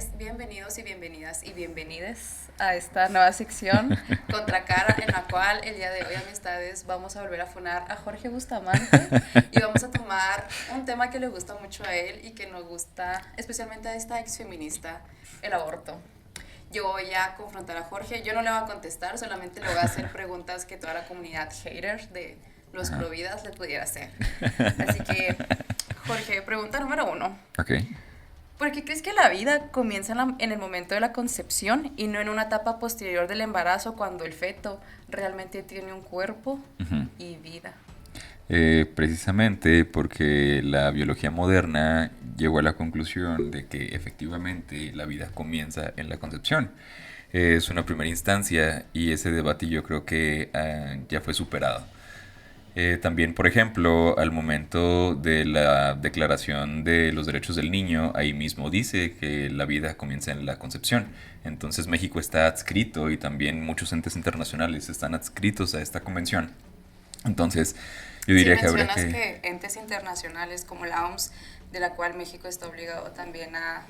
tardes, bienvenidos y bienvenidas y bienvenides a esta nueva sección Contracara, en la cual el día de hoy, amistades, vamos a volver a funar a Jorge Bustamante y vamos a tomar un tema que le gusta mucho a él y que nos gusta especialmente a esta ex feminista, el aborto. Yo voy a confrontar a Jorge, yo no le voy a contestar, solamente le voy a hacer preguntas que toda la comunidad hater de los providas le pudiera hacer. Así que, Jorge, pregunta número 1. Ok. ¿Por qué crees que la vida comienza en el momento de la concepción y no en una etapa posterior del embarazo cuando el feto realmente tiene un cuerpo Ujú. y vida? Precisamente porque la biología moderna llegó a la conclusión de que efectivamente la vida comienza en la concepción. Es una primera instancia y ese debate yo creo que ya fue superado. También, por ejemplo, al momento de la Declaración de los Derechos del Niño, ahí mismo dice que la vida comienza en la concepción. Entonces México está adscrito y también muchos entes internacionales están adscritos a esta convención. Entonces, yo Si diría que habría mencionas que... que entes internacionales como la OMS, de la cual México está obligado también a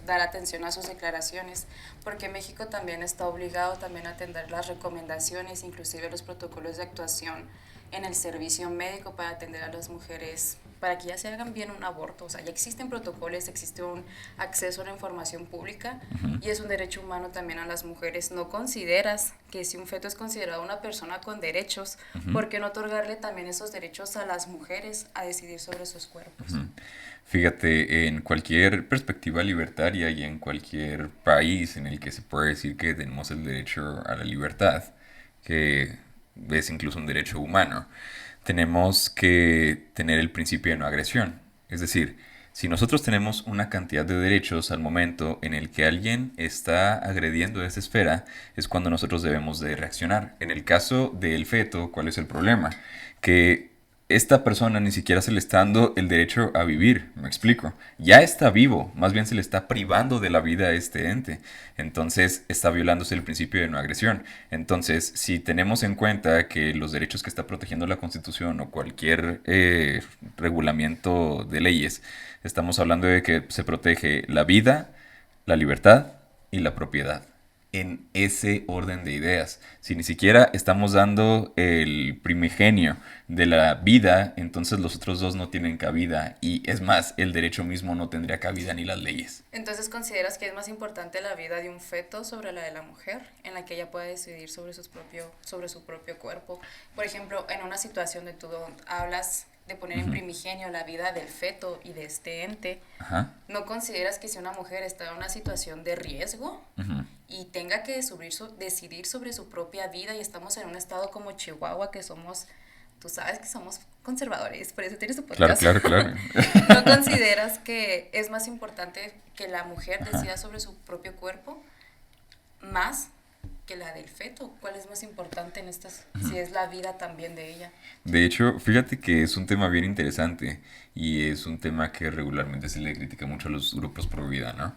dar atención a sus declaraciones, porque México también está obligado también a atender las recomendaciones, inclusive los protocolos de actuación en el servicio médico para atender a las mujeres, para que ya se hagan bien un aborto. O sea, ya existen protocolos, existe un acceso a la información pública y es un derecho humano también a las mujeres. ¿No consideras que si un feto es considerado una persona con derechos, por qué no otorgarle también esos derechos a las mujeres a decidir sobre sus cuerpos? Fíjate, en cualquier perspectiva libertaria y en cualquier país en el que se puede decir que tenemos el derecho a la libertad, que es incluso un derecho humano, tenemos que tener el principio de no agresión. Es decir, si nosotros tenemos una cantidad de derechos al momento en el que alguien está agrediendo esa esfera, es cuando nosotros debemos de reaccionar. En el caso del feto, ¿cuál es el problema? Que esta persona ni siquiera se le está dando el derecho a vivir, me explico. Ya está vivo, más bien se le está privando de la vida a este ente. Entonces está violándose el principio de no agresión. Entonces, si tenemos en cuenta que los derechos que está protegiendo la Constitución o cualquier regulamiento de leyes, estamos hablando de que se protege la vida, la libertad y la propiedad en ese orden de ideas. Si ni siquiera estamos dando el primigenio de la vida, entonces los otros dos no tienen cabida y es más, el derecho mismo no tendría cabida ni las leyes. Entonces, ¿consideras que es más importante la vida de un feto sobre la de la mujer, en la que ella puede decidir sobre su propio cuerpo? Por ejemplo, en una situación de tú hablas de poner en primigenio la vida del feto y de este ente, Ajá. ¿no consideras que si una mujer está en una situación de riesgo y tenga que decidir sobre su propia vida, y estamos en un estado como Chihuahua, que somos, tú sabes que somos conservadores, por eso tienes tu Claro, podcast, claro, claro. ¿no consideras que es más importante que la mujer decida sobre su propio cuerpo más que la del feto? ¿Cuál es más importante en estas, si es la vida también de ella? De hecho, fíjate que es un tema bien interesante y es un tema que regularmente se le critica mucho a los grupos pro vida, ¿no?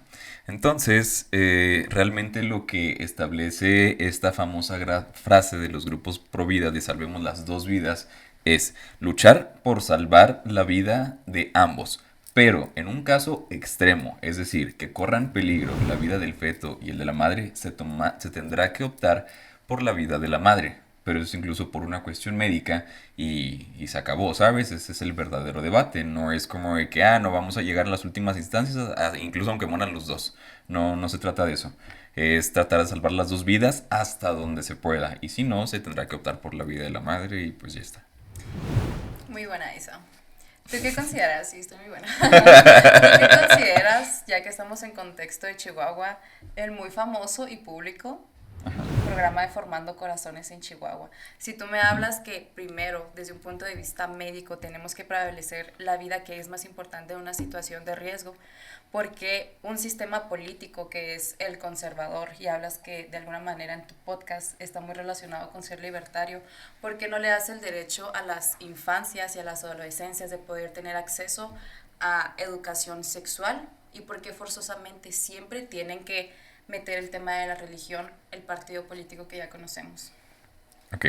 Entonces, realmente lo que establece esta famosa frase de los grupos pro vida de salvemos las dos vidas es luchar por salvar la vida de ambos. Pero en un caso extremo, es decir, que corran peligro la vida del feto y el de la madre, se tendrá que optar por la vida de la madre. Pero es incluso por una cuestión médica y se acabó, ¿sabes? Ese es el verdadero debate. No es como de que, no vamos a llegar a las últimas instancias, incluso aunque mueran los dos. No, no se trata de eso. Es tratar de salvar las dos vidas hasta donde se pueda. Y si no, se tendrá que optar por la vida de la madre y pues ya está. Muy buena esa. ¿Tú qué consideras? Sí, estoy muy buena. ¿Tú qué consideras, ya que estamos en contexto de Chihuahua, el muy famoso y público programa de Formando Corazones en Chihuahua? Si tú me hablas que primero, desde un punto de vista médico, tenemos que prevalecer la vida, que es más importante en una situación de riesgo, porque un sistema político que es el conservador, y hablas que de alguna manera en tu podcast está muy relacionado con ser libertario, ¿por qué no le das el derecho a las infancias y a las adolescencias de poder tener acceso a educación sexual? ¿Y por qué forzosamente siempre tienen que meter el tema de la religión, el partido político que ya conocemos? Ok.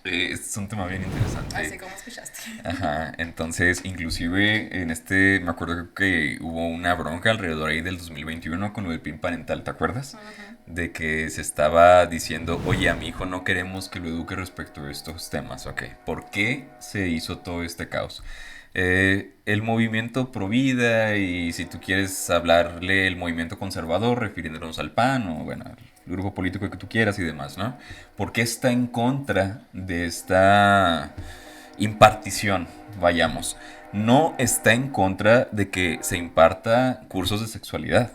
Es un tema bien interesante. Así como escuchaste. Ajá, entonces inclusive en este, me acuerdo que hubo una bronca alrededor ahí del 2021 con lo del PIN parental, ¿te acuerdas? Ujú. De que se estaba diciendo, oye, a mi hijo no queremos que lo eduque respecto a estos temas, ok. ¿Por qué se hizo todo este caos? El movimiento pro vida y si tú quieres hablarle el movimiento conservador refiriéndonos al PAN o bueno, el grupo político que tú quieras y demás, ¿no? ¿Por qué está en contra de esta impartición, vayamos? No está en contra de que se imparta cursos de sexualidad.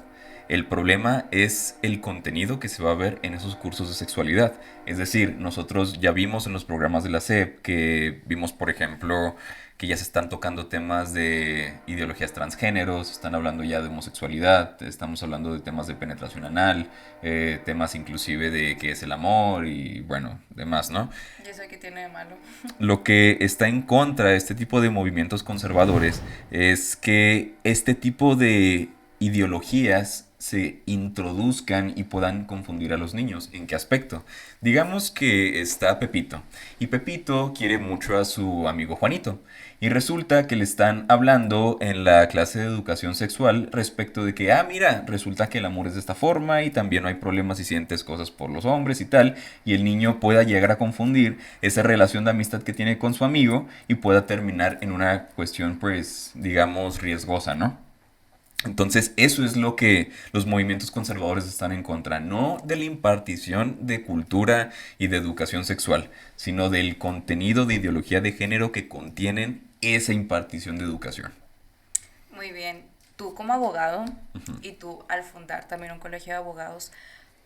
El problema es el contenido que se va a ver en esos cursos de sexualidad. Es decir, nosotros ya vimos en los programas de la SEP que vimos, por ejemplo, que ya se están tocando temas de ideologías transgéneros, están hablando ya de homosexualidad, estamos hablando de temas de penetración anal, temas inclusive de qué es el amor y bueno, demás, ¿no? ¿Y eso qué tiene de malo? Lo que está en contra de este tipo de movimientos conservadores es que este tipo de ideologías se introduzcan y puedan confundir a los niños. ¿En qué aspecto? Digamos que está Pepito y Pepito quiere mucho a su amigo Juanito y resulta que le están hablando en la clase de educación sexual respecto de que, ah, mira, resulta que el amor es de esta forma y también no hay problemas si sientes cosas por los hombres y tal, y el niño pueda llegar a confundir esa relación de amistad que tiene con su amigo y pueda terminar en una cuestión, pues, digamos, riesgosa, ¿no? Entonces, eso es lo que los movimientos conservadores están en contra, no de la impartición de cultura y de educación sexual, sino del contenido de ideología de género que contienen esa impartición de educación. Muy bien. Tú como abogado y tú al fundar también un colegio de abogados,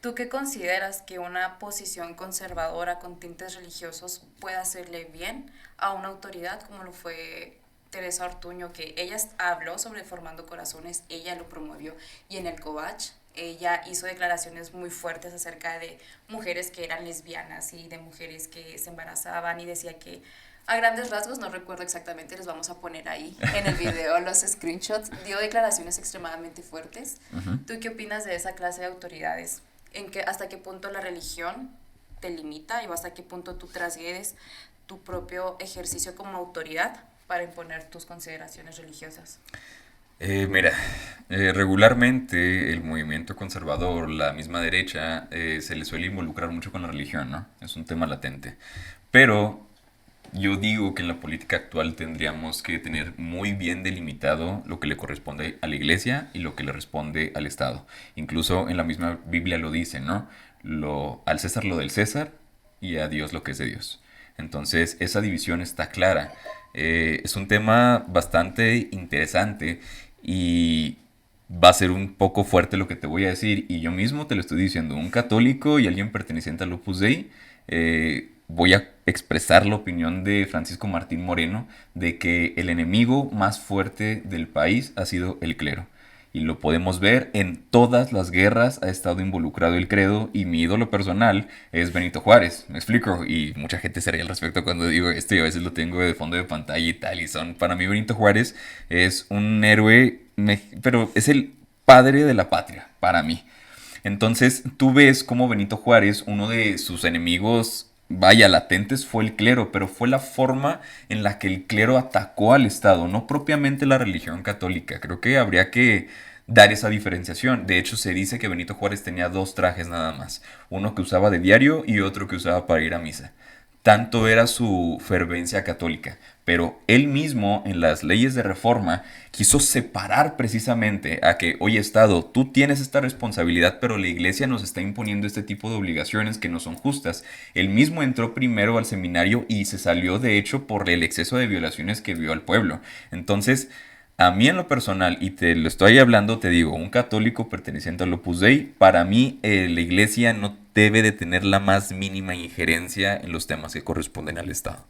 ¿tú qué consideras que una posición conservadora con tintes religiosos puede hacerle bien a una autoridad como lo fue Teresa Ortuño, que ella habló sobre Formando Corazones, ella lo promovió, y en el Covach ella hizo declaraciones muy fuertes acerca de mujeres que eran lesbianas y de mujeres que se embarazaban y decía que a grandes rasgos, no recuerdo exactamente, les vamos a poner ahí en el video los screenshots, dio declaraciones extremadamente fuertes. Ujú. ¿Tú qué opinas de esa clase de autoridades? ¿Hasta qué punto la religión te limita y hasta qué punto tú trasgredes tu propio ejercicio como autoridad para imponer tus consideraciones religiosas? Mira, regularmente el movimiento conservador, la misma derecha, se le suele involucrar mucho con la religión, ¿no? Es un tema latente. Pero yo digo que en la política actual tendríamos que tener muy bien delimitado lo que le corresponde a la iglesia y lo que le responde al Estado. Incluso en la misma Biblia lo dice, ¿no? Al César lo del César y a Dios lo que es de Dios. Entonces esa división está clara. Es un tema bastante interesante y va a ser un poco fuerte lo que te voy a decir. Y yo mismo te lo estoy diciendo, un católico y alguien perteneciente al Opus Dei, voy a expresar la opinión de Francisco Martín Moreno de que el enemigo más fuerte del país ha sido el clero. Y lo podemos ver en todas las guerras ha estado involucrado el credo y mi ídolo personal es Benito Juárez, me explico, y mucha gente se ríe al respecto cuando digo esto y a veces lo tengo de fondo de pantalla y tal, y son, para mí Benito Juárez es un héroe, pero es el padre de la patria, para mí. Entonces tú ves como Benito Juárez, uno de sus enemigos, vaya, latentes fue el clero, pero fue la forma en la que el clero atacó al Estado, no propiamente la religión católica. Creo que habría que dar esa diferenciación. De hecho, se dice que Benito Juárez tenía dos trajes nada más, uno que usaba de diario y otro que usaba para ir a misa. Tanto era su fervencia católica, pero él mismo en las leyes de reforma quiso separar precisamente a que, oye Estado, tú tienes esta responsabilidad, pero la iglesia nos está imponiendo este tipo de obligaciones que no son justas. Él mismo entró primero al seminario y se salió de hecho por el exceso de violaciones que vio al pueblo. Entonces, a mí en lo personal, y te lo estoy hablando, te digo, un católico perteneciente al Opus Dei, para mí la iglesia no debe de tener la más mínima injerencia en los temas que corresponden al Estado.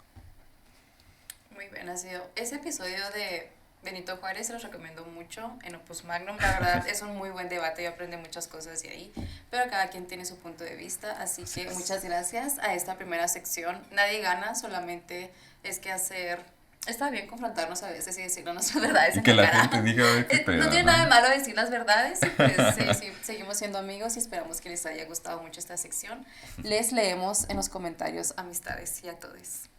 Muy bien, ha sido. Ese episodio de Benito Juárez se los recomiendo mucho en Opus Magnum. La verdad es un muy buen debate y aprende muchas cosas de ahí. Pero cada quien tiene su punto de vista. Así Así que es. muchas gracias a esta primera sección. Nadie gana, solamente es que hacer está bien confrontarnos a veces y decirnos nuestras verdades Y en que la la cara. gente diga, "Ay, qué pedo", No tiene ¿no? nada de malo decir las verdades, y pues sí, seguimos siendo amigos y esperamos que les haya gustado mucho esta sección. Les leemos en los comentarios amistades y a todos.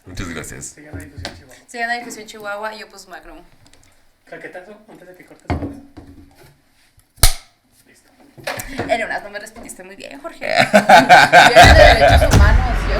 Muchas gracias. Sigan a Difusión Chihuahua. Sigan a Difusión Chihuahua y Opus Magnum. Claquetazo, antes de que cortes el audio. Listo. En unas no me respondiste muy bien, Jorge. Yo era de derechos humanos, yo